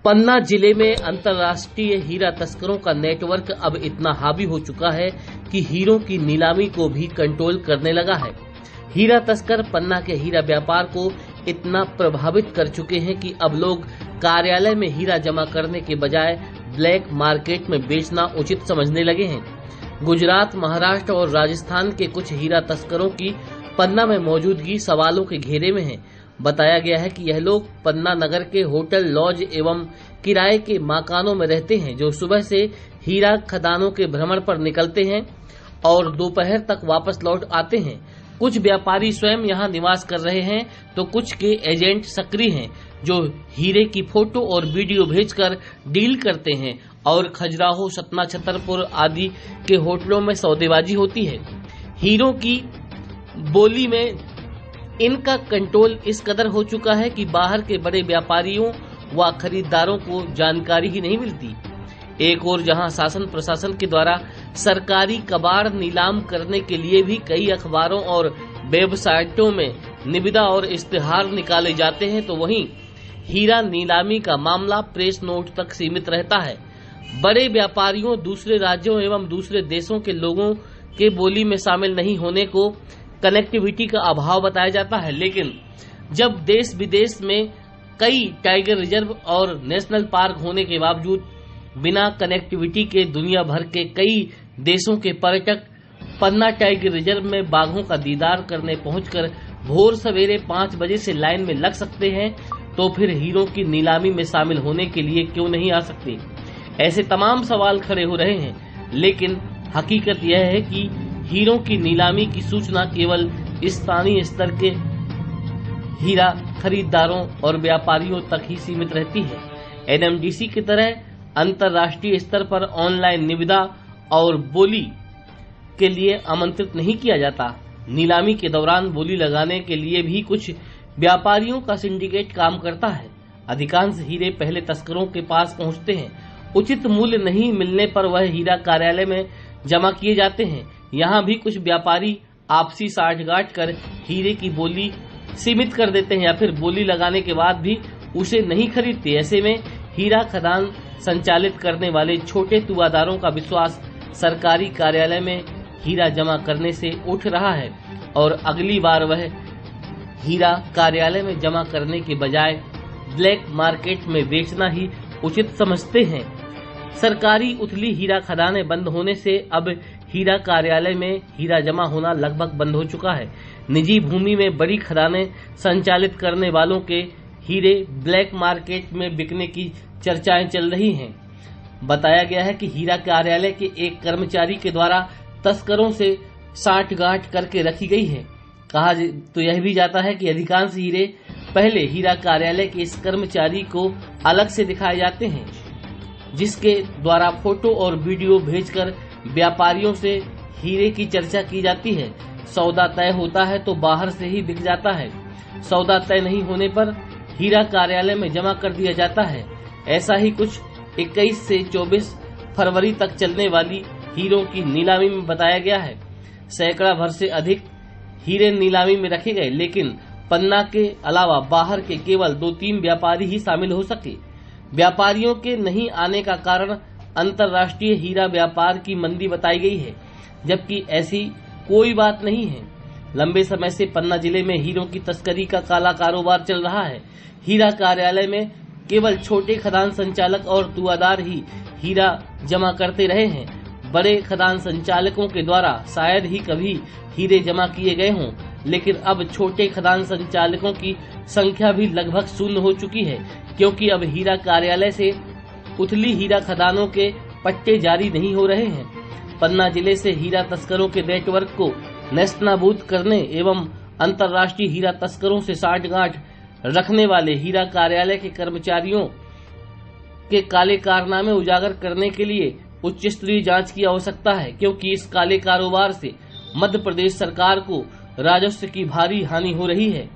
पन्ना जिले में अंतर्राष्ट्रीय हीरा तस्करों का नेटवर्क अब इतना हावी हो चुका है कि हीरों की नीलामी को भी कंट्रोल करने लगा है। हीरा तस्कर पन्ना के हीरा व्यापार को इतना प्रभावित कर चुके हैं कि अब लोग कार्यालय में हीरा जमा करने के बजाय ब्लैक मार्केट में बेचना उचित समझने लगे हैं। गुजरात, महाराष्ट्र और राजस्थान के कुछ हीरा तस्करों की पन्ना में मौजूदगी सवालों के घेरे में है। बताया गया है कि यह लोग पन्ना नगर के होटल, लॉज एवं किराए के मकानों में रहते हैं, जो सुबह से हीरा खदानों के भ्रमण पर निकलते हैं और दोपहर तक वापस लौट आते हैं। कुछ व्यापारी स्वयं यहां निवास कर रहे हैं तो कुछ के एजेंट सक्रिय हैं, जो हीरे की फोटो और वीडियो भेजकर डील करते हैं और खजुराहो, सतना, छतरपुर आदि के होटलों में सौदेबाजी होती है। हीरों की बोली में इनका कंट्रोल इस कदर हो चुका है कि बाहर के बड़े व्यापारियों व खरीदारों को जानकारी ही नहीं मिलती। एक और जहां शासन प्रशासन के द्वारा सरकारी कबाड़ नीलाम करने के लिए भी कई अखबारों और वेबसाइटों में निविदा और इश्तिहार निकाले जाते हैं, तो वहीं हीरा नीलामी का मामला प्रेस नोट तक सीमित रहता है। बड़े व्यापारियों, दूसरे राज्यों एवं दूसरे देशों के लोगों के बोली में शामिल नहीं होने को कनेक्टिविटी का अभाव बताया जाता है, लेकिन जब देश विदेश में कई टाइगर रिजर्व और नेशनल पार्क होने के बावजूद बिना कनेक्टिविटी के दुनिया भर के कई देशों के पर्यटक पन्ना टाइगर रिजर्व में बाघों का दीदार करने पहुंचकर भोर सवेरे 5 बजे से लाइन में लग सकते हैं, तो फिर हीरों की नीलामी में शामिल होने के लिए क्यों नहीं आ सकते? ऐसे तमाम सवाल खड़े हो रहे हैं, लेकिन हकीकत यह है कि हीरों की नीलामी की सूचना केवल स्थानीय स्तर के हीरा खरीदारों और व्यापारियों तक ही सीमित रहती है। एनएमडीसी की तरह अंतर्राष्ट्रीय स्तर पर ऑनलाइन निविदा और बोली के लिए आमंत्रित नहीं किया जाता। नीलामी के दौरान बोली लगाने के लिए भी कुछ व्यापारियों का सिंडिकेट काम करता है। अधिकांश हीरे पहले तस्करों के पास पहुंचते हैं। उचित मूल्य नहीं मिलने पर वह हीरा कार्यालय में जमा किए जाते हैं। यहाँ भी कुछ व्यापारी आपसी साठगांठ कर हीरे की बोली सीमित कर देते हैं या फिर बोली लगाने के बाद भी उसे नहीं खरीदते। ऐसे में हीरा खदान संचालित करने वाले छोटे तुआदारों का विश्वास सरकारी कार्यालय में हीरा जमा करने से उठ रहा है और अगली बार वह हीरा कार्यालय में जमा करने के बजाय ब्लैक मार्केट में बेचना ही उचित समझते हैं। सरकारी उथली हीरा खदानें बंद होने से अब हीरा कार्यालय में हीरा जमा होना लगभग बंद हो चुका है। निजी भूमि में बड़ी खदानें संचालित करने वालों के हीरे ब्लैक मार्केट में बिकने की चर्चाएं चल रही हैं। बताया गया है कि हीरा कार्यालय के एक कर्मचारी के द्वारा तस्करों से साठगांठ करके रखी गई है। कहा तो यह भी जाता है कि अधिकांश हीरे पहले हीरा कार्यालय के इस कर्मचारी को अलग से दिखाए जाते हैं, जिसके द्वारा फोटो और वीडियो भेजकर व्यापारियों से हीरे की चर्चा की जाती है। सौदा तय होता है तो बाहर से ही बिक जाता है। सौदा तय नहीं होने पर हीरा कार्यालय में जमा कर दिया जाता है। ऐसा ही कुछ 21 से 24 फरवरी तक चलने वाली हीरों की नीलामी में बताया गया है। सैकड़ा भर से अधिक हीरे नीलामी में रखे गए, लेकिन पन्ना के अलावा बाहर के केवल 2-3 व्यापारी ही शामिल हो सके। व्यापारियों के नहीं आने का कारण अंतर्राष्ट्रीय हीरा व्यापार की मंदी बताई गई है, जबकि ऐसी कोई बात नहीं है। लंबे समय से पन्ना जिले में हीरों की तस्करी का काला कारोबार चल रहा है। हीरा कार्यालय में केवल छोटे खदान संचालक और तुआदार ही हीरा जमा करते रहे हैं। बड़े खदान संचालकों के द्वारा शायद ही कभी हीरे जमा किए गए हों, लेकिन अब छोटे खदान संचालकों की संख्या भी लगभग शून्य हो चुकी है, क्योंकि अब हीरा कार्यालय से उथली हीरा खदानों के पट्टे जारी नहीं हो रहे हैं। पन्ना जिले से हीरा तस्करों के नेटवर्क को नेस्तनाबूद करने एवं अंतर्राष्ट्रीय हीरा तस्करों से साठगांठ रखने वाले हीरा कार्यालय के कर्मचारियों के काले कारनामे उजागर करने के लिए उच्च स्तरीय जांच की आवश्यकता है, क्योंकि इस काले कारोबार से मध्य प्रदेश सरकार को राजस्व की भारी हानि हो रही है।